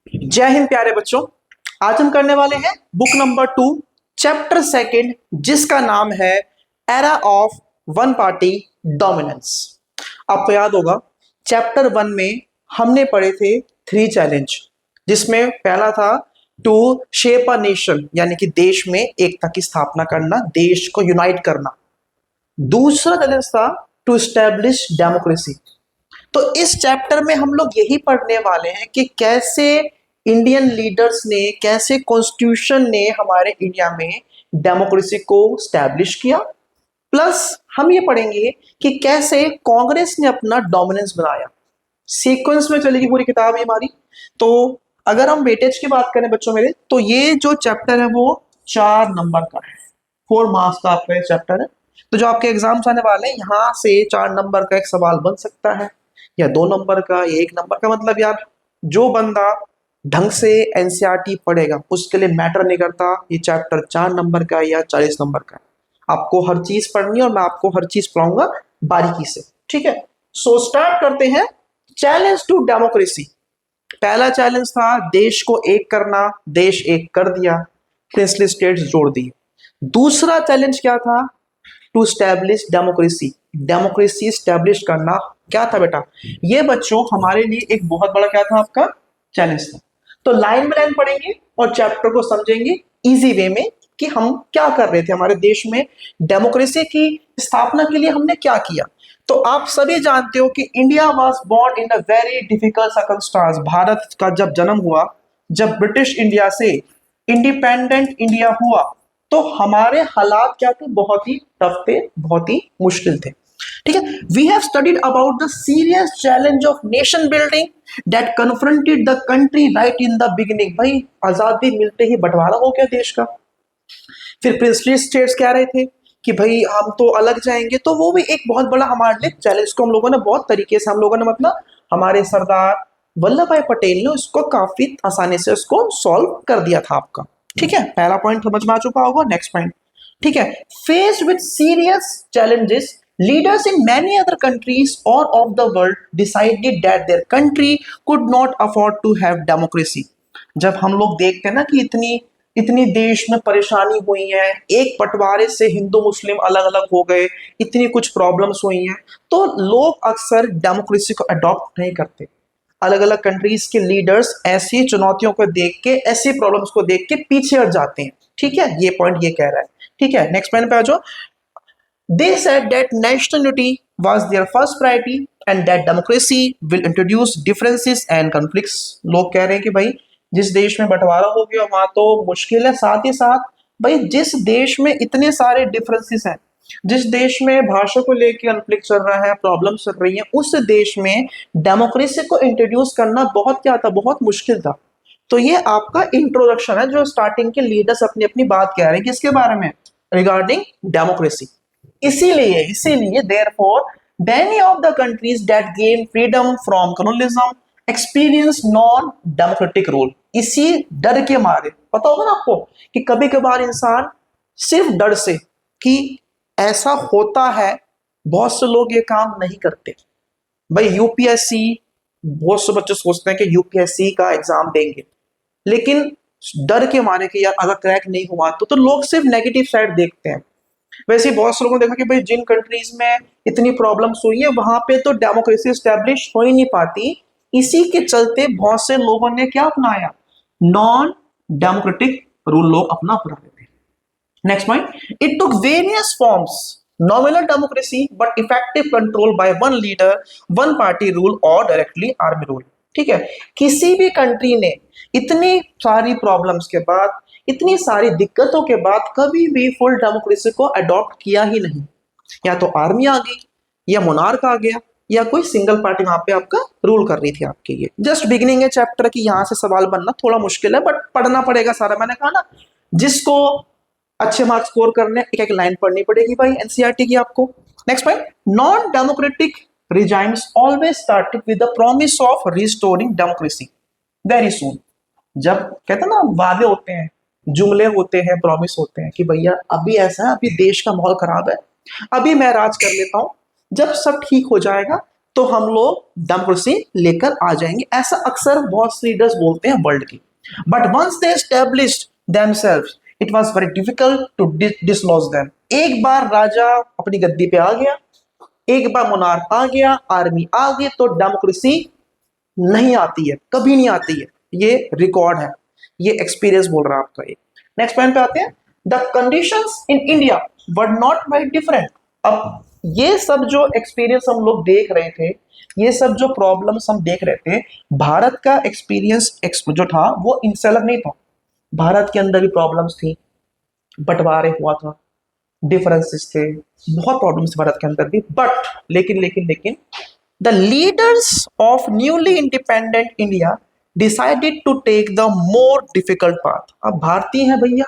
जय हिंद प्यारे बच्चों। आज हम करने वाले हैं बुक नंबर 2 चैप्टर सेकंड, जिसका नाम है era of one party dominance. आपको याद होगा चैप्टर 1 में हमने पढ़े थे 3 चैलेंज, जिसमें पहला था टू शेप अ नेशन, यानी कि देश में एकता की स्थापना करना, देश को यूनाइट करना। दूसरा चैलेंज था टू स्टैब्लिश डेमोक्रेसी। तो इस चैप्टर में हम लोग यही पढ़ने वाले हैं कि कैसे इंडियन लीडर्स ने, कैसे कॉन्स्टिट्यूशन ने हमारे इंडिया में डेमोक्रेसी को स्टैब्लिश किया। प्लस हम ये पढ़ेंगे कि कैसे कांग्रेस ने अपना डोमिनेंस बनाया। सीक्वेंस में चलेगी पूरी किताब है हमारी। तो अगर हम वेटेज की बात करें बच्चों मेरे, तो ये जो चैप्टर है वो 4 नंबर का है, 4 मार्क्स का आपका ये चैप्टर है। तो जो आपके एग्जाम्स आने वाले हैं, यहाँ से 4 नंबर का एक सवाल बन सकता है, या 2 नंबर का, या 1 नंबर का। मतलब यार, जो बंदा ढंग से एनसीईआरटी पढ़ेगा उसके लिए मैटर नहीं करता ये चैप्टर 4 नंबर का या 40 नंबर का। आपको हर चीज पढ़नी है और मैं आपको हर चीज पढ़ाऊंगा बारीकी से, ठीक है। सो स्टार्ट करते हैं। Challenge to democracy. पहला चैलेंज था देश को एक करना, देश एक कर दिया, प्रिंसली स्टेट्स जोड़ दिए। दूसरा चैलेंज क्या था? To establish democracy, democracy establish करना। क्या था बेटा? ये बच्चों हमारे लिए एक बहुत बड़ा क्या था, आपका चैलेंज था। तो लाइन बाय लाइन पढ़ेंगे और चैप्टर को समझेंगे इजी वे में कि हम क्या कर रहे थे, हमारे देश में डेमोक्रेसी की स्थापना के लिए हमने क्या किया। तो आप सभी जानते हो कि India was born in a very difficult circumstance. Bharat का जब जन्म हुआ, जब ब्रिटिश इंडिया से इंडिपेंडेंट इंडिया हुआ, तो हमारे हालात क्या थे? बहुत ही टफ थे, बहुत ही मुश्किल थे, ठीक है। We have studied about the serious challenge of nation building that confronted the country right in the beginning. भाई, आजादी मिलते ही बंटवारा हो गया देश का। फिर प्रिंसली स्टेट्स कह रहे थे कि भाई हम तो अलग जाएंगे, तो वो भी एक बहुत बड़ा हमारे लिए चैलेंज को हम लोगों ने बहुत तरीके से, हम लोगों ने मतलब हमारे सरदार वल्लभ भाई पटेल ने उसको काफी आसानी से उसको सॉल्व कर दिया था आपका, ठीक है। पहला पॉइंट समझ में आ चुका होगा। नेक्स्ट पॉइंट, ठीक है। Faced with serious challenges, leaders in many other countries or of the world decided that their country could not afford to have democracy। जब हम लोग देखते हैं ना कि इतनी इतनी देश में परेशानी हुई है, एक बंटवारे से हिंदू मुस्लिम अलग अलग हो गए, इतनी कुछ प्रॉब्लम्स हुई हैं, तो लोग अक्सर डेमोक्रेसी को अडॉप्ट नहीं करते। अलग अलग कंट्रीज के लीडर्स ऐसी चुनौतियों को देख के, ऐसी प्रॉब्लम्स को देख के पीछे हट जाते हैं, ठीक है। ये पॉइंट ये कह रहा है, ठीक है। नेक्स्ट पॉइंट पे आ जाओ। They said that national unity was their first priority and that democracy will introduce differences and conflicts। लोग कह रहे हैं कि भाई जिस देश में बंटवारा हो गया वहां तो मुश्किल है, साथ ही साथ भाई जिस देश में इतने सारे डिफरेंसेस हैं, जिस देश में भाषा को लेकर कॉन्फ्लिक्ट चल रहा है, प्रॉब्लम चल रही है, उस देश में डेमोक्रेसी को इंट्रोड्यूस करना बहुत क्या था, बहुत मुश्किल था। तो ये आपका इंट्रोडक्शन है, जो स्टार्टिंग के लीडर्स अपनी अपनी बात कह रहे हैं किसके बारे में, रिगार्डिंग डेमोक्रेसी। इसीलिए इसीलिए therefore many of the countries that gain freedom from colonialism experience non democratic rule। इसी डर के मारे, पता होगा ना आपको कि कभी कभार इंसान सिर्फ डर से कि ऐसा होता है, बहुत से लोग ये काम नहीं करते। भाई यूपीएससी, बहुत से बच्चे सोचते हैं कि यूपीएससी का एग्जाम देंगे, लेकिन डर के मारे कि यार अगर क्रैक नहीं हुआ तो लोग सिर्फ नेगेटिव साइड देखते हैं। वैसे बहुत से लोगों ने देखा कि भाई जिन कंट्रीज में इतनी प्रॉब्लम्स हुई है वहां पे तो डेमोक्रेसी स्टैब्लिश हो ही नहीं पाती। इसी के चलते बहुत से लोगों ने क्या अपनाया, नॉन डेमोक्रेटिक रूल लोग अपना रहे थे। Next point, it took various forms, nominal democracy but effective control by one leader, one party rule और डायरेक्टली आर्मी रूल, ठीक है। किसी भी कंट्री ने इतनी सारी प्रॉब्लम्स के बाद, इतनी सारी दिक्कतों के बाद कभी भी फुल डेमोक्रेसी को अडॉप्ट किया ही नहीं। या तो आर्मी आ गई, या मोनार्क आ गया, या कोई सिंगल पार्टी वहां पे आपका रूल कर रही थी आपके। ये जस्ट बिगिनिंग है चैप्टर की, यहां से सवाल बनना थोड़ा मुश्किल है, बट पढ़ना पड़ेगा सारा। मैंने कहा ना, जिसको अच्छे मार्क्स स्कोर करने, एक एक लाइन पढ़नी पड़ेगी भाई एनसीईआरटी की आपको। Next point, non democratic regimes always started with the promise of restoring democracy very soon. जब कहते हैं ना वादे होते हैं, जुमले होते हैं, प्रॉमिस होते हैं कि भैया अभी ऐसा है, अभी देश का माहौल खराब है, अभी मैं राज कर लेता हूं, जब सब ठीक हो जाएगा तो हम लोग डेमोक्रेसी लेकर आ जाएंगे, ऐसा अक्सर बहुत से लीडर्स बोलते हैं वर्ल्ड की। But once they established themselves it was very difficult to dislodge them. एक बार राजा अपनी गद्दी पे आ गया, एक बार मोनार्क आ गया, आर्मी आ गई, तो डेमोक्रेसी नहीं आती है, कभी नहीं आती है। ये रिकॉर्ड है, ये एक्सपीरियंस बोल रहा है आपका। ये नेक्स्ट पॉइंट पे आते हैं। The conditions in India were not very different. अब ये सब जो एक्सपीरियंस हम लोग देख रहे थे, ये सब जो प्रॉब्लम्स हम देख रहे थे, भारत का एक्सपीरियंस जो था वो इनसे अलग नहीं था। भारत के अंदर भी प्रॉब्लम्स थी, बंटवारे हुआ था, डिफरेंसेस थे, बहुत प्रॉब्लम्स थे भारत के अंदर भी। बट लेकिन the leaders of newly independent India decided to take the more difficult path. अब भारतीय हैं भैया,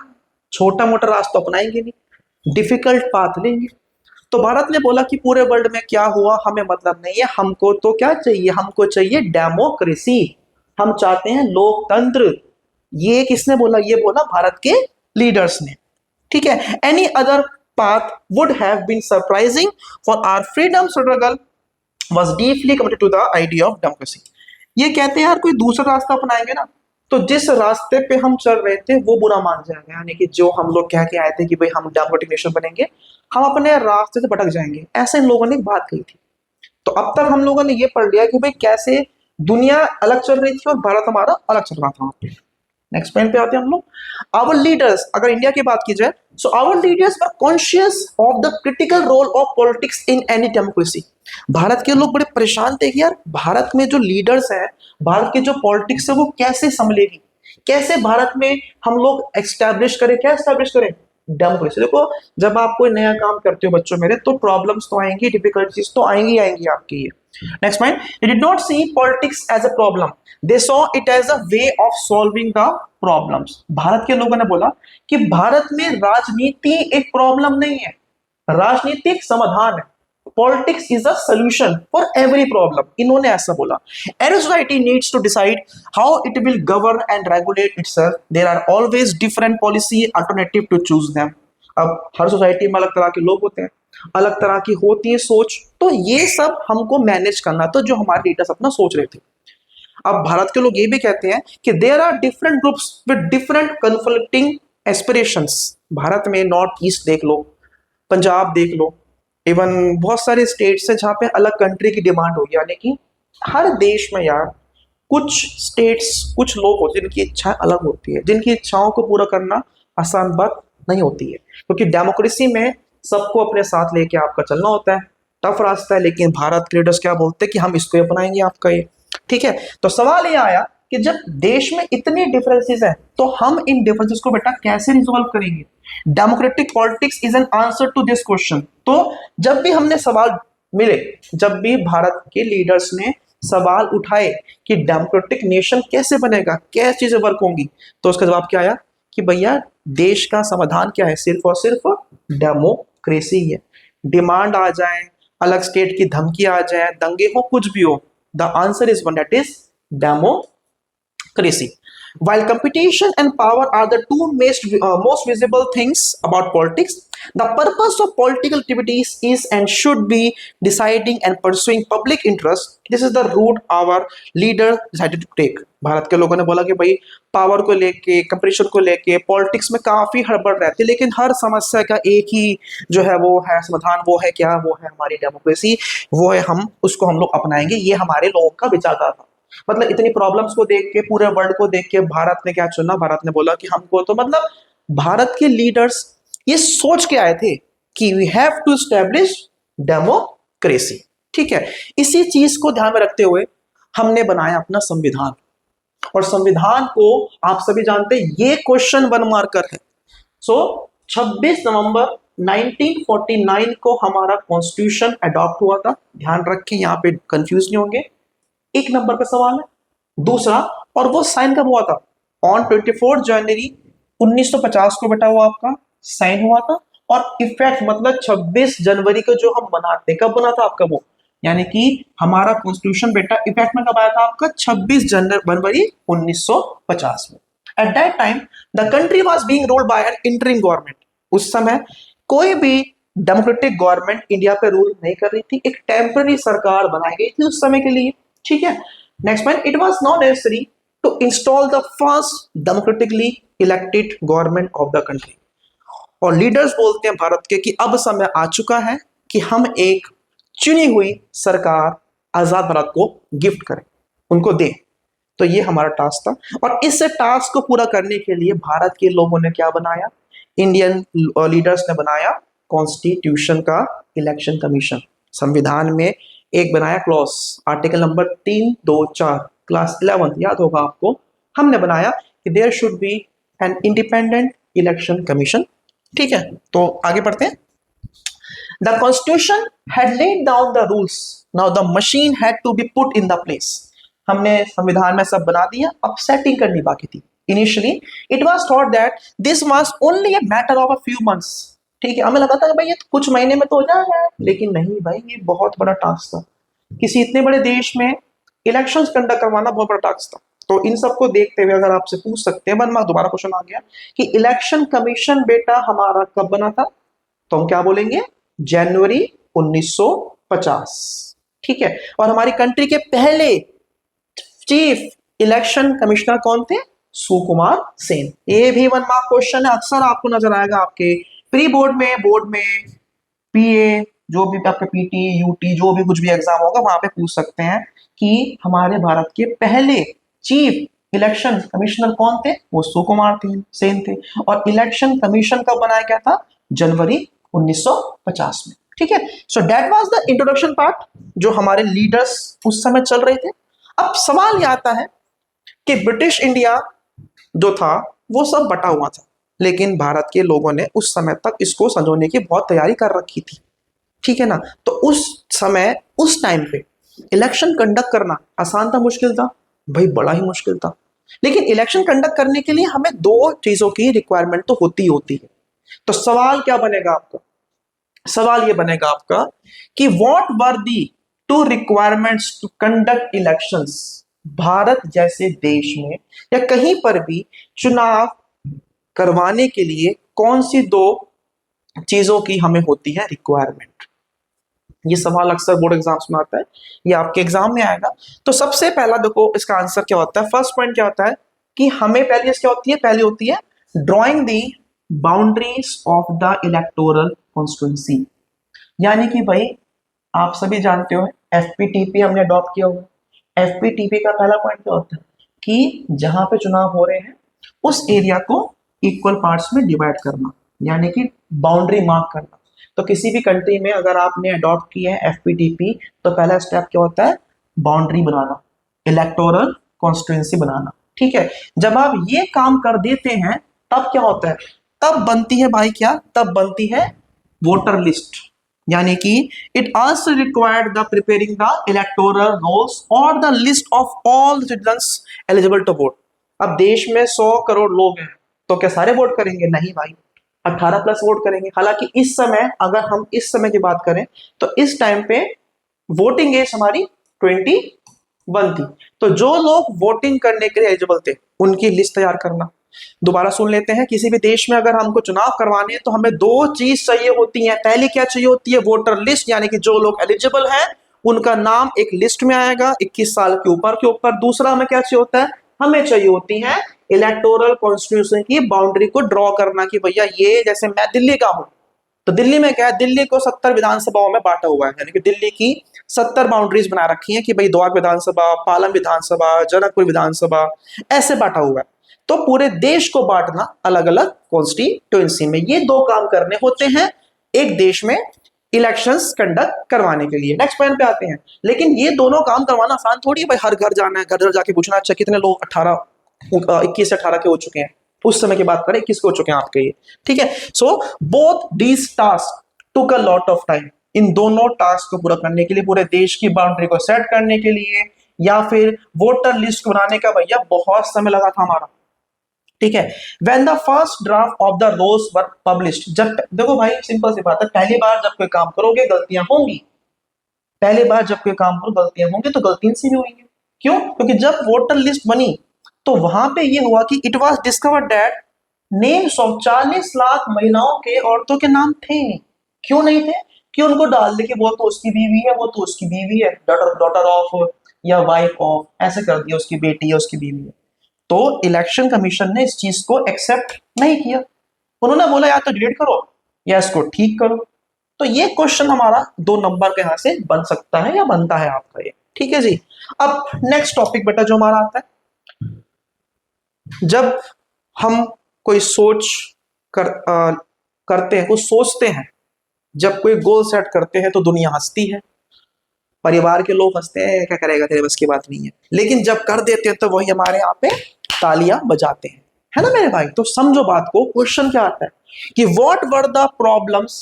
छोटा मोटा रास्ता अपनाएंगे नहीं, डिफिकल्ट पाथ लेंगे। तो भारत ने बोला कि पूरे वर्ल्ड में क्या हुआ हमें मतलब नहीं है, हमको तो क्या चाहिए, हमको चाहिए डेमोक्रेसी, हम चाहते हैं लोकतंत्र। ये किसने बोला? ये बोला भारत के लीडर्स ने। ठीक है, any other path would have been surprising, for our freedom struggle was deeply committed to the idea of democracy। ये कहते हैं यार कोई दूसरा रास्ता अपनाएंगे ना तो जिस रास्ते पे हम चल रहे थे वो बुरा मान जाएगा, यानी कि जो हम लोग कह के आए थे कि भाई हम डेमोक्रेटिक नेशन बनेंगे, हम अपने रास्ते से भटक जाएंगे, ऐसे इन लोगों ने बात कही थी। तो अब तक हम लोगों ने ये पढ़ लिया कि भाई कैसे दुनिया अलग चल रही थी और भारत हमारा अलग चल रहा था। नेक्स्ट पॉइंट पे आते हैं हम लोग। आवर लीडर्स, अगर इंडिया की बात की जाए, so our leaders were conscious of the critical role of politics in any democracy. Bharat के लोग बड़े परेशान थे कि यार भारत में जो लीडर्स हैं, भारत की जो पॉलिटिक्स है वो कैसे संभलेगी, कैसे भारत में हम लोग एस्टैब्लिश करें, क्या एस्टैब्लिश करें, डेमोक्रेसी। देखो जब आप कोई नया काम करते हो बच्चों मेरे, तो प्रॉब्लम्स तो आएंगी, डिफिकल्टीज तो आएंगी आपकी। Next point, they did not see politics as a problem, they saw it as a way of solving the problems। Bharat के लोगों ने बोला कि भारत में राजनीति एक प्रॉब्लम नहीं है, राजनीति एक समाधान है। Politics is a solution for every problem, इन्होंने ऐसा बोला। Every society needs to decide how it will govern and regulate itself, there are always different policy alternative to choose them. अब हर सोसाइटी में अलग तरह के लोग होते हैं, अलग तरह की होती है सोच, तो ये सब हमको मैनेज करना था जो हमारे लीडर्स अपना सोच रहे थे। अब भारत के लोग ये भी कहते हैं कि there are different groups with different conflicting aspirations. Bharat में नॉर्थ ईस्ट देख लो, पंजाब देख लो, इवन बहुत सारे स्टेट्स हैं जहाँ पे अलग कंट्री की डिमांड होगी, यानी कि हर देश में यार कुछ स्टेट्स, कुछ लोग होते हैं जिनकी इच्छाएं अलग होती है, जिनकी इच्छाओं को पूरा करना आसान बात नहीं होती है, क्योंकि डेमोक्रेसी में सबको अपने साथ लेके आपका चलना होता है, टफ रास्ता है। लेकिन भारत के लीडर्स क्या बोलते हैं कि हम इसको अपनाएंगे आपका ये। ठीक है, तो सवाल ये आया कि जब देश में इतनी डिफरेंसेस हैं तो हम इन डिफरेंसेस को बेटा कैसे रिजॉल्व करेंगे? Democratic politics is an answer to this question. तो जब भी हमने सवाल मिले, जब भी भारत के लीडर्स ने सवाल उठाए कि डेमोक्रेटिक नेशन कैसे बनेगा, क्या चीजें वर्क होंगी, तो उसका जवाब क्या आया कि भैया देश का समाधान क्या है, सिर्फ और सिर्फ डेमोक्रेसी है। डिमांड आ जाए, अलग स्टेट की धमकी आ जाए, दंगे हो, कुछ भी हो, the answer is one, that is democracy. While competition and power are the two most visible things about politics, the purpose of political activities is and should be deciding and pursuing public interest. This is the route our leader decided to take. Bharat के लोगों ने बोला कि भाई power को लेके, competition को लेके पॉलिटिक्स में काफी हड़बड़ रहती है, लेकिन हर समस्या का एक ही जो है वो है समाधान, वो है क्या, वो है हमारी डेमोक्रेसी, वो है हम उसको हम लोग अपनाएंगे। ये हमारे लोगों का विचारधारा था। मतलब इतनी प्रॉब्लम्स को देख के, पूरे वर्ल्ड को देख के भारत ने क्या चुना? भारत ने बोला कि हमको तो मतलब भारत के लीडर्स ये सोच के आए थे कि we have to establish democracy. ठीक है, इसी चीज को ध्यान में रखते हुए हमने बनाया अपना संविधान, और संविधान को आप सभी जानते हैं ये क्वेश्चन 1 मार्कर है। सो 26 नवंबर 1949 को हमारा कॉन्स्टिट्यूशन अडॉप्ट हुआ था। ध्यान रखें, यहाँ पे कंफ्यूज नहीं होंगे, 1 नंबर का सवाल है। दूसरा, और वो साइन कब हुआ था? ऑन 24 जनवरी 1950 को बेटा वो आपका साइन हुआ था, और इफेक्ट मतलब 26 जनवरी को जो हम मनाते, कब बना था आपका वो, यानी कि हमारा कॉन्स्टिट्यूशन बेटा इफेक्ट में कब आया था आपका? 26 जनवरी 1950 में। Eight that time the country was being ruled by N interim government. उस समय कोई भी डेमोक्रेटिक गवर्नमेंट इंडिया पे रूल नहीं कर रही थी, एक टेम्पररी सरकार बनाई गई थी उस समय के लिए, ठीक है। Next point, it was not necessary to install the first democratically elected government of the country. और लीडर्स बोलते हैं भारत के कि अब समय आ चुका है कि हम एक चुनी हुई सरकार आजाद भारत को गिफ्ट करें, उनको दें। तो ये हमारा टास्क था और इस टास्क को पूरा करने के लिए भारत के लोगों ने क्या बनाया, इंडियन लीडर्स ने बनाया कॉन्स्टिट्यूशन का इलेक्शन कमीशन। संविधान में एक बनाया क्लॉज, आर्टिकल नंबर 324, क्लास 11 याद होगा आपको, हमने बनाया कि there should be an independent election commission, ठीक है। तो आगे बढ़ते हैं। The constitution had laid down the rules, now the machine had to be put in the place. हमने संविधान में सब बना दिया, अब सेटिंग करनी बाकी थी। Initially it was thought that this was only a matter of a few months, ठीक है। हमें लगा था कि भाई ये तो कुछ महीने में तो हो जाएगा, लेकिन नहीं भाई, ये बहुत बड़ा टास्क था। किसी इतने बड़े देश में इलेक्शंस कंडक्ट करवाना बहुत बड़ा टास्क था। तो इन सबको देखते हुए अगर आपसे पूछ सकते हैं, 1 मार्क दोबारा क्वेश्चन आ गया कि इलेक्शन कमीशन बेटा हमारा कब बना था, तो हम क्या बोलेंगे, जनवरी 1950, ठीक है। और हमारी कंट्री के पहले चीफ इलेक्शन कमिश्नर कौन थे, सुकुमार सेन। ये भी 1 मार्क क्वेश्चन है, अक्सर आपको नजर आएगा आपके प्री बोर्ड में पीए, जो भी आपके पीटी यूटी जो भी कुछ भी एग्जाम होगा वहां पे पूछ सकते हैं कि हमारे भारत के पहले चीफ इलेक्शन कमिश्नर कौन थे, वो सुकुमार सेन थे। और इलेक्शन कमीशन कब बनाया गया था, जनवरी 1950 में, ठीक है। So that was the introduction part जो हमारे लीडर्स उस समय चल रहे थे। अब सवाल यह आता है कि ब्रिटिश इंडिया जो था वो सब बटा हुआ था, लेकिन भारत के लोगों ने उस समय तक इसको संजोने की बहुत तैयारी कर रखी थी, ठीक है ना। तो उस समय उस टाइम पे इलेक्शन कंडक्ट करना आसान था, मुश्किल था भाई, बड़ा ही मुश्किल था। लेकिन इलेक्शन कंडक्ट करने के लिए हमें 2 चीजों की रिक्वायरमेंट तो होती है। तो सवाल क्या बनेगा आपका, सवाल ये बनेगा आपका कि what were the 2 requirements to conduct elections. Bharat जैसे देश में या कहीं पर भी चुनाव करवाने के लिए कौन सी 2 चीजों की हमें होती है रिक्वायरमेंट। ये सवाल अक्सर बोर्ड एग्जाम्स में आता है, ये आपके एग्जाम में आएगा। तो सबसे पहला देखो इसका आंसर क्या होता है, फर्स्ट पॉइंट क्या होता है कि हमें पहली क्या होती है, पहली होती है drawing the boundaries of the electoral constituency. यानी कि भाई आप सभी जानते हो एफपीटीपी हमने अडॉप्ट किया हुआ। एफपीटीपी का पहला पॉइंट क्या होता है कि जहां पे चुनाव हो रहे हैं उस एरिया को इक्वल पार्ट्स में डिवाइड करना, यानी कि बाउंड्री मार्क करना। तो किसी भी कंट्री में अगर आपने अडॉप्ट किया है एफपीटीपी, तो पहला स्टेप क्या होता है, बाउंड्री बनाना, इलेक्टोरल कॉन्स्टिट्यूएंसी बनाना, ठीक है। जब आप ये काम कर देते हैं तब क्या होता है, तब बनती है भाई क्या, तब बनती है वोटर लिस्ट। यानी कि it also required the preparing the electoral rolls और the list of all citizens eligible to vote. अब देश में 100 करोड़ लोग हैं, तो क्या सारे वोट करेंगे, नहीं भाई, 18+ वोट करेंगे। हालांकि इस समय अगर हम इस समय की बात करें तो इस टाइम पे वोटिंग एज हमारी 21 थी। तो जो लोग वोटिंग करने के लिए एलिजिबल थे उनकी लिस्ट तैयार करना। दोबारा सुन लेते हैं, किसी भी देश में अगर हमको चुनाव करवाने हैं तो हमें 2 चीज चाहिए होती हैं। पहले क्या चाहिए होती है, वोटर लिस्ट, यानी कि जो लोग एलिजिबल हैं उनका नाम एक लिस्ट में आएगा 21 साल के ऊपर। दूसरा हमें क्या चाहिए होता है, हमें चाहिए होती है इलेक्टोरल कॉन्स्टिट्यूशन की बाउंड्री को ड्रॉ करना कि भैया ये जैसे मैं दिल्ली का हूं तो दिल्ली में क्या है, दिल्ली को 70 विधानसभाओं में बांटा हुआ है, यानी कि दिल्ली की 70 बाउंड्रीज बना रखी हैं कि भाई द्वार विधानसभा, पालम विधानसभा, जनकपुर विधानसभा, ऐसे बांटा हुआ है। तो पूरे देश को बांटना अलग अलग कॉन्स्टिट्यूएंसी में, ये 2 काम करने होते हैं एक देश में इलेक्शंस कंडक्ट करवाने के लिए। नेक्स्ट पॉइंट पे आते हैं, लेकिन ये दोनों काम करवाना आसान थोड़ी है भाई, हर घर जाना है, घर घर जाके पूछना अच्छा कितने लोग 21 से 18 के हो चुके हैं, उस समय की बात करें 21 के हो चुके हैं आपके ये, ठीक है। So both these task took a lot of time. इन दोनों टास्क को पूरा करने के लिए, पूरे देश की बाउंड्री को सेट करने के लिए या फिर वोटर लिस्ट बनाने का भैया बहुत समय लगा था हमारा, ठीक है। When the first draft of the rules were published, जब देखो भाई सिंपल सी बात है, पहली बार जब कोई काम करोगे गलतियां होंगी, पहली बार जब कोई काम करो गलतियां होंगी, तो गलतियां से भी होंगी। क्यों, क्योंकि जब वोटर लिस्ट बनी तो वहां पे ये हुआ कि it was discovered that names of 40 lakh महिलाओं के, औरतों के नाम थे, क्यों नहीं थे? कि उनको डाल दे कि वो तो उसकी बीवी है, वो तो उसकी बीवी है, डॉटर डॉटर ऑफ या वाइफ ऑफ, ऐसे कर दिया उसकी बेटी है, उसकी बीवी है। तो इलेक्शन कमीशन ने इस चीज को एक्सेप्ट नहीं किया। उन्होंने बोला या तो डिलीट करो या इसको ठीक करो। तो ये क्वेश्चन हमारा 2 नंबर के यहां से बन सकता है या बनता है आपका ये। ठीक है जी। अब नेक्स्ट टॉपिक बेटा जो हमारा आता है, जब हम कोई सोच करते हैं, कुछ सोचते हैं, जब कोई गोल सेट करते हैं तो दुनिया हंसती है, परिवार के लोग हंसते हैं, क्या करेगा तेरे बस की बात नहीं है, लेकिन जब कर देते हैं तो वही हमारे यहाँ पे तालियां बजाते हैं, है ना मेरे भाई। तो समझो बात को, क्वेश्चन क्या आता है कि what were the problems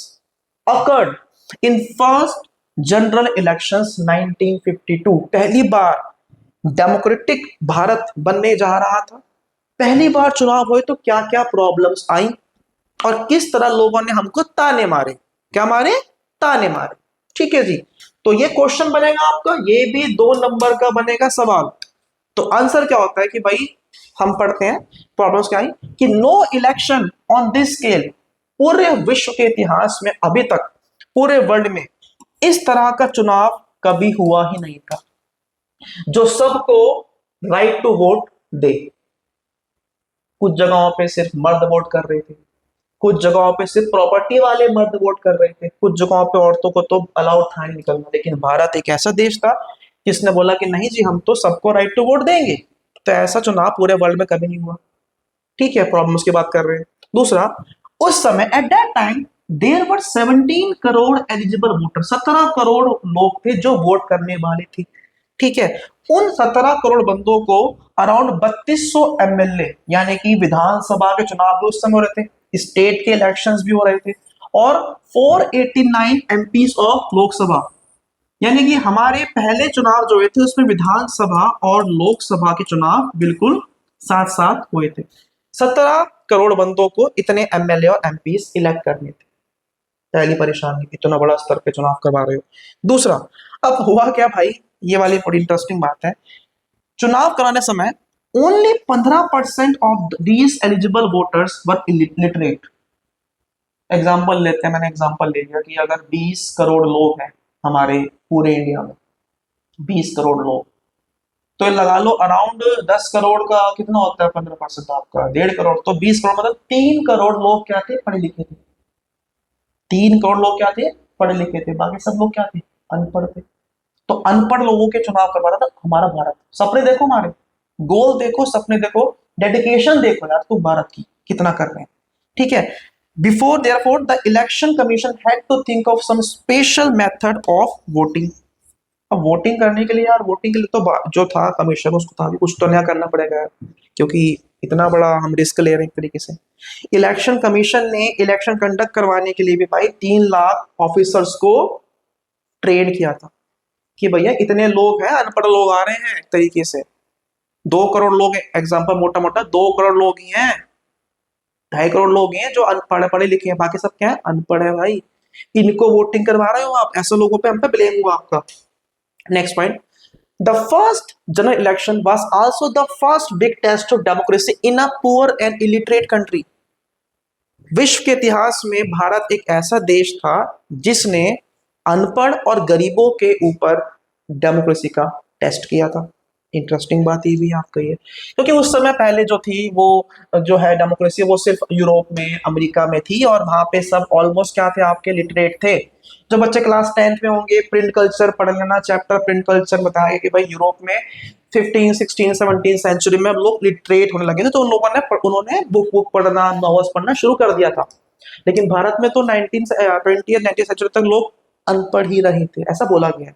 occurred in first general elections 1952। पहली बार डेमोक्रेटिक भारत बनने जा रहा था, पहली बार चुनाव हुए तो क्या क्या प्रॉब्लम्स आई और किस तरह लोगों ने हमको ताने मारे। क्या मारे? ताने मारे। ठीक है जी। तो ये क्वेश्चन बनेगा आपका, ये भी 2 नंबर का बनेगा सवाल। तो आंसर क्या होता है कि भाई हम पढ़ते हैं प्रॉब्लम्स क्या आई कि no election on this scale, पूरे विश्व के इतिहास में अभी तक पूरे वर्ल्ड में इस तरह का चुनाव कभी हुआ ही नहीं था जो सबको राइट टू वोट दे। कुछ जगहों पे सिर्फ मर्द वोट कर रहे थे, कुछ जगहों पे सिर्फ प्रॉपर्टी वाले मर्द वोट कर रहे थे, कुछ जगहों पे औरतों को तो अलाउड था नहीं निकलना। लेकिन भारत एक ऐसा देश था जिसने बोला कि नहीं जी हम तो सबको राइट टू वोट देंगे। तो ऐसा चुनाव पूरे वर्ल्ड में कभी नहीं हुआ। ठीक है, प्रॉब्लम्स की बात कर रहे हैं। दूसरा, उस समय at that time there were 17 crore eligible voter, 17 crore लोग थे जो वोट करने वाले थे। ठीक है, उन 17 करोड़ बंदों को अराउंड 3200 एमएलए यानी कि विधानसभा के चुनाव भी उस समय हो रहे थे, स्टेट के इलेक्शंस भी हो रहे थे, और 489 एमपीज ऑफ लोकसभा, यानी कि हमारे पहले चुनाव जो हुए थे उसमें विधानसभा और लोकसभा के चुनाव बिल्कुल साथ साथ हुए थे। 17 करोड़ बंदों को इतने एमएलए और एमपीज इलेक्ट करने थे। पहली परेशानी, इतना बड़ा स्तर पे चुनाव करवा रहे हो। दूसरा, अब हुआ क्या भाई, ये वाली बड़ी इंटरेस्टिंग बात है, चुनाव कराने समय only 15% of these eligible voters were illiterate. Example लेते हैं, मैंने एग्जाम्पल ले लिया कि अगर 20 करोड़ लोग हैं हमारे पूरे इंडिया में, 20 करोड़ लोग, तो लगा लो अराउंड 10 करोड़ का कितना होता है 15% आपका 1.5 करोड़, तो 20 करोड़ मतलब 3 करोड़ लोग क्या थे? पढ़े लिखे थे। 3 करोड़ लोग क्या थे? पढ़े लिखे थे। बाकी सब लोग क्या थे? अनपढ़ थे। तो अनपढ़ लोगों के चुनाव करवा रहा था हमारा भारत। सपने देखो हमारे, गोल देखो, सपने देखो, डेडिकेशन देखो यार तुम भारत की कितना कर रहे हैं। ठीक है, before therefore the election commission had to think of some special method of voting. अब वोटिंग करने के लिए यार, वोटिंग के लिए तो जो था कमीशन उसको था कि कुछ तो नया करना पड़ेगा यार, क्योंकि इतना बड़ा हम रिस्क ले रहे हैं एक तरीके से। इलेक्शन कमीशन ने इलेक्शन कंडक्ट करवाने के लिए भी भाई 3 लाख ऑफिसर्स को ट्रेन किया था कि भैया इतने लोग हैं, अनपढ़ लोग आ रहे हैं एक तरीके से, 2 करोड़ लोग, एग्जाम्पल मोटा मोटा 2 करोड़ लोग ही हैं, 2.5 करोड़ लोग ही हैं जो अनपढ़ पढ़े लिखे हैं, बाकी सब क्या है? अनपढ़ है भाई। इनको वोटिंग करवा रहे हो आप, ऐसे लोगों पे हम पे ब्लेम हुआ आपका। Next point, the first general election was also the first big test of democracy in a poor and illiterate country. विश्व के इतिहास में भारत एक ऐसा देश था जिसने अनपढ़ और गरीबों के ऊपर डेमोक्रेसी का टेस्ट किया था। इंटरेस्टिंग बात ये भी आपका ये, क्योंकि उस समय पहले जो थी वो जो है डेमोक्रेसी वो सिर्फ यूरोप में, अमेरिका में थी, और वहां पे सब ऑलमोस्ट क्या थे? आपके लिटरेट थे। जो बच्चे क्लास 10th में होंगे, प्रिंट कल्चर पढ़ लेना, चैप्टर प्रिंट कल्चर बताया कि भाई यूरोप में 15, 16, 17 सेंचुरी में अब लोग लिटरेट होने लगे थे, तो उन्होंने बुक पढ़ना, नॉवेल्स पढ़ना शुरू कर दिया था। लेकिन भारत में तो 19th सेंचुरी तक लोग अनपढ़ ही रहे थे, ऐसा बोला गया है।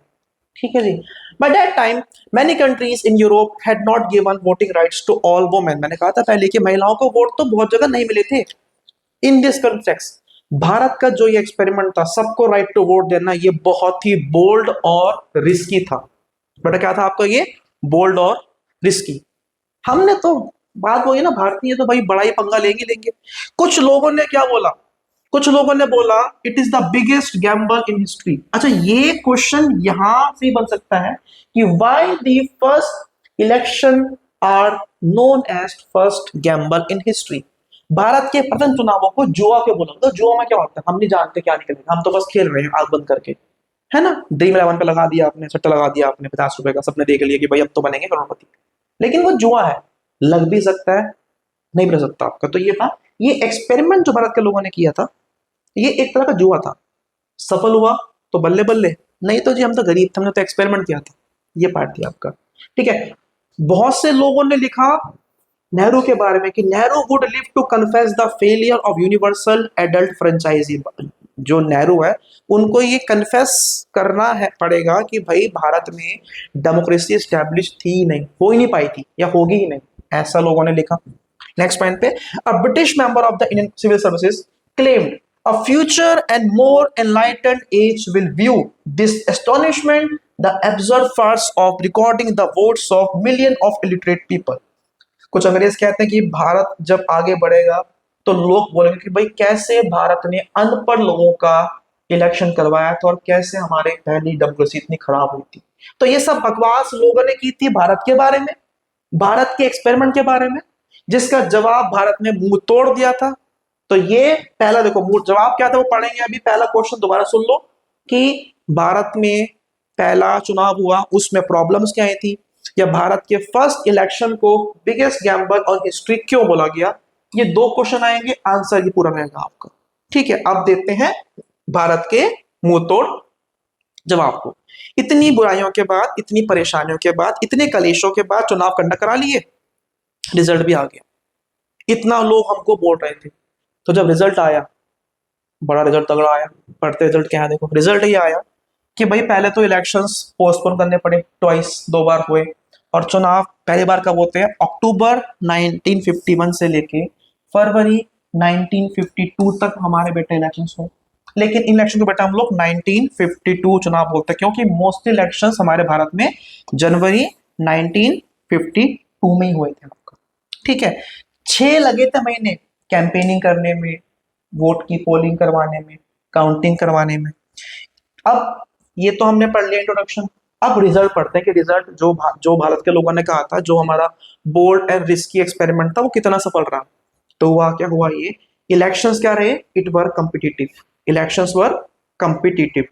ठीक है जी। By that time, many countries in Europe had not given voting rights to all women। मैंने कहा था पहले कि महिलाओं को वोट तो बहुत जगह नहीं मिले थे। In this context, भारत का जो ये एक्सपेरिमेंट था, सबको राइट टू वोट देना, ये बहुत ही बोल्ड और रिस्की था। बेटा क्या था आपका ये? बोल्ड और रिस्की। हमने तो बात वही ना, भारतीय तो भाई बड़ा ही पंगा लेंगे लेंगे। कुछ लोगों ने क्या बोला? कुछ लोगों ने बोला it is the biggest gamble in history. अच्छा, ये क्वेश्चन यहां से बन सकता है कि why the first election are known as first gamble in history. Bharat के प्रथम चुनावों को जुआ क्यों बोला? तो जुआ में क्या होता है हम नहीं जानते क्या निकलेगा, हम तो बस खेल रहे हैं आंख बंद करके, है ना। ड्रीम इलेवन पे लगा दिया आपने, सट्टा लगा दिया आपने 50 रुपए का, सबने देख लिया कि भाई अब तो बनेंगे करोड़पति, लेकिन वो जुआ है, लग भी सकता है नहीं भी लग सकता आपका। तो ये था, ये एक्सपेरिमेंट जो भारत के लोगों ने किया था, ये एक तरह का जुआ था। सफल हुआ तो बल्ले बल्ले, नहीं तो जी हम तो गरीब थे, हमने तो एक्सपेरिमेंट किया था। ये पार्ट थी आपका, ठीक है। बहुत से लोगों ने लिखा नेहरू के बारे में कि Nehru would live to confess the failure of universal adult franchise. जो नेहरू है उनको ये कन्फेस करना है पड़ेगा कि भाई भारत में डेमोक्रेसी स्टैब्लिश थी ही नहीं, हो ही नहीं पाई थी या होगी ही नहीं, ऐसा लोगों ने लिखा। नेक्स्ट पॉइंट पे, a British member of the Indian civil services claimed a future and more enlightened age will view this astonishment the absurd farce of recording the votes of millions of illiterate people। कुछ अंग्रेज कहते हैं कि भारत जब आगे बढ़ेगा तो लोग बोलेंगे कि भाई कैसे भारत ने अनपढ़ लोगों का इलेक्शन करवाया था और कैसे हमारे पहली डेमोक्रेसी इतनी खराब हुई थी। तो ये सब बकवास लोगों ने की थी भारत के बारे में, भारत के एक्सपेरिमेंट के बारे में, जिसका जवाब भारत ने मुंह तोड़ दिया था। तो ये पहला देखो जवाब क्या था वो पढ़ेंगे अभी। पहला क्वेश्चन दोबारा सुन लो कि भारत में पहला चुनाव हुआ उसमें प्रॉब्लम्स क्या आई थी, या भारत के फर्स्ट इलेक्शन को बिगेस्ट गैम्बल और हिस्ट्री क्यों बोला गया। ये दो क्वेश्चन आएंगे, आंसर ये पूरा रहेगा आपका, ठीक है। अब देखते हैं भारत के मुंह तोड़ जवाब को। इतनी बुराइयों के बाद, इतनी परेशानियों के बाद, इतने कलेशों के बाद चुनाव कंडक्ट करा लिए, रिजल्ट भी आ गया। इतना लोग हमको बोल रहे थे, तो जब रिजल्ट आया, बड़ा रिजल्ट तगड़ा आया। पढ़ते रिजल्ट क्या है देखो, रिजल्ट ये आया कि भाई पहले तो इलेक्शंस पोस्टपोन करने पड़े, ट्वाइस, 2 बार हुए। और चुनाव पहली बार कब होते हैं, अक्टूबर 1951 से लेके फरवरी 1952 तक हमारे बेटे इलेक्शंस हुए। लेकिन इलेक्शन को बेटा हम लोग 1952 चुनाव बोलते हैं, क्योंकि मोस्टली इलेक्शंस हमारे भारत में जनवरी 1952 में ही हुए थे आपका, ठीक है। 6 लगे थे महीने कैंपेनिंग करने में, वोट की पोलिंग करवाने में, काउंटिंग करवाने में। अब ये तो हमने पढ़ लिया इंट्रोडक्शन। अब रिजल्ट पढ़ते हैं कि रिजल्ट जो भारत के लोगों ने कहा था, जो हमारा बोल्ड एंड रिस्की एक्सपेरिमेंट था, वो कितना सफल रहा। तो हुआ क्या हुआ, ये इलेक्शंस क्या रहे, it were competitive, elections were competitive.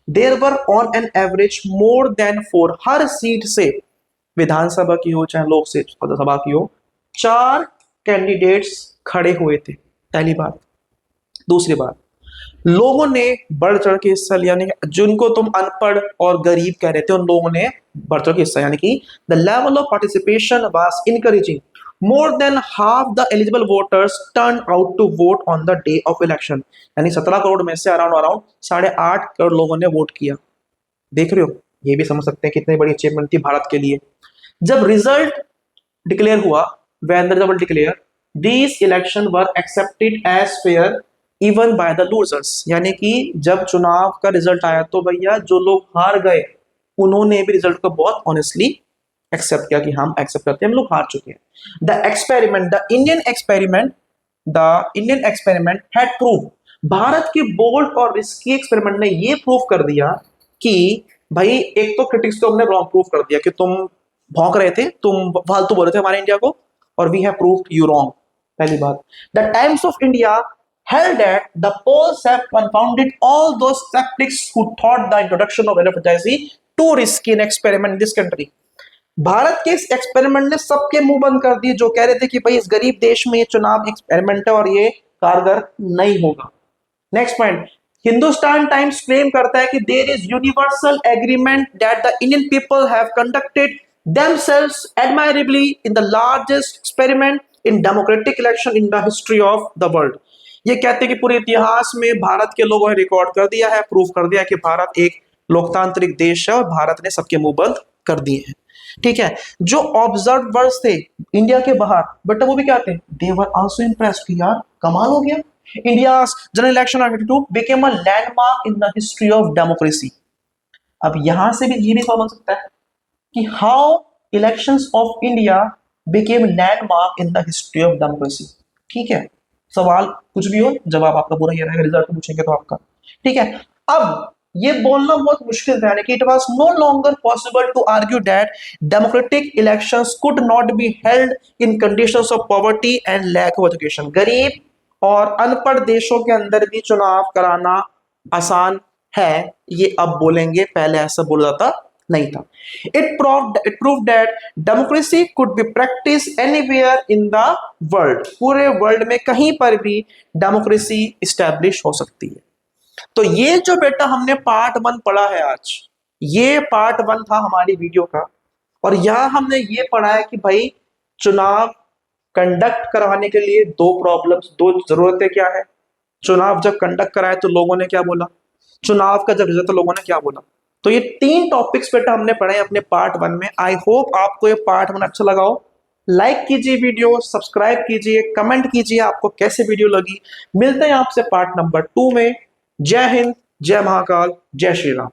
There were on an average more than 4, हर सीट से, विधानसभा की हो चाहे लोकसभा की हो, 4 कैंडिडेट्स खड़े हुए थे, पहली बात। दूसरी बात, लोगों ने बढ़ चढ़ के हिस्सा लिया, यानी जिनको तुम अनपढ़ और गरीब कह रहे थे उन लोगों ने बढ़ चढ़ के हिस्सा, यानी कि the level of participation was encouraging, more than half the eligible voters turn out to vote on the day of election. यानी 17 करोड़ में से अराउंड 8.5 करोड़ लोगों ने वोट किया। देख रहे हो, ये भी समझ सकते हैं कितनी बड़ी अचीवमेंट थी भारत के लिए। जब रिजल्ट डिक्लेयर हुआ, when the result declared, these election were accepted as fair even by the losers। यानी कि जब चुनाव का रिजल्ट आया तो भैया जो लोग हार गए उन्होंने भी रिजल्ट को बहुत ऑनेस्टली एक्सेप्ट किया कि हम एक्सेप्ट करते हैं, हम लोग हार चुके हैं। The Indian experiment had prove, Bharat के बोल्ड और रिस्की एक्सपेरिमेंट ने ये प्रूव कर दिया कि भाई, एक तो क्रिटिक्स को हमने रॉन्ग प्रूव कर दिया कि तुम भौंक रहे थे, तुम फालतू बोल रहे थे हमारे इंडिया को, और we have proved you wrong, पहली बात। The Times of India held that the polls have confounded all those skeptics who thought the introduction of electoral franchisee too risky an experiment in this country। Bharat के इस experiment ने सबके मुंह बंद कर दिए जो कह रहे थे कि भाई इस गरीब देश में ये चुनाव एक्सपेरिमेंट है और ये कारगर नहीं होगा। Next point, Hindustan Times claim करता है कि there is universal agreement that the Indian people have conducted themselves admirably in the largest experiment in democratic election in the history of the world। ये कहते हैं कि पूरे इतिहास में भारत के लोगों ने रिकॉर्ड कर दिया है, प्रूव कर दिया कि भारत एक लोकतांत्रिक देश है और भारत ने सबके मुंह बंद कर दिए हैं, ठीक है। जो ऑब्जर्वर्स थे इंडिया के बाहर, बट वो भी क्या थे, दे वर आल्सो इम्प्रेस्ड, यार कमाल हो गया। India general election 1982 became a landmark in the history of democracy। अब यहां से भी ये भी सवाल बन सकता है कि how elections of India became landmark in the history of democracy। ठीक है, सवाल कुछ भी हो, जवाब आपका पूरा ये रहेगा, रिजल्ट पूछेंगे तो आपका, ठीक है। अब ये बोलना बहुत मुश्किल था, यानी कि it was no longer possible to argue that democratic elections could not be held in conditions of poverty and lack of education. गरीब और अनपढ़ देशों के अंदर भी चुनाव कराना आसान है, ये अब बोलेंगे, पहले ऐसा बोला जाता नहीं था। It proved that democracy could be practice anywhere in the world, पूरे वर्ल्ड में कहीं पर भी डेमोक्रेसी इस्टेब्लिश हो सकती है। तो ये जो बेटा हमने पार्ट 1 पढ़ा है आज, ये पार्ट 1 था हमारी वीडियो का, और यहां हमने ये पढ़ा है कि भाई चुनाव कंडक्ट करवाने के लिए दो जरूरतें क्या है। चुनाव जब कंडक्ट कराए तो लोगों ने क्या बोला, चुनाव का जब रिजल्ट तो लोगों ने क्या बोला। तो ये 3 टॉपिक्स बेटा हमने पढ़े अपने पार्ट 1 में। आई होप आपको ये पार्ट 1 अच्छा लगा हो। लाइक कीजिए वीडियो, सब्सक्राइब कीजिए, कमेंट कीजिए आपको कैसे वीडियो लगी। मिलते हैं आपसे पार्ट नंबर 2 में। जय हिंद, जय महाकाल, जय श्री राम।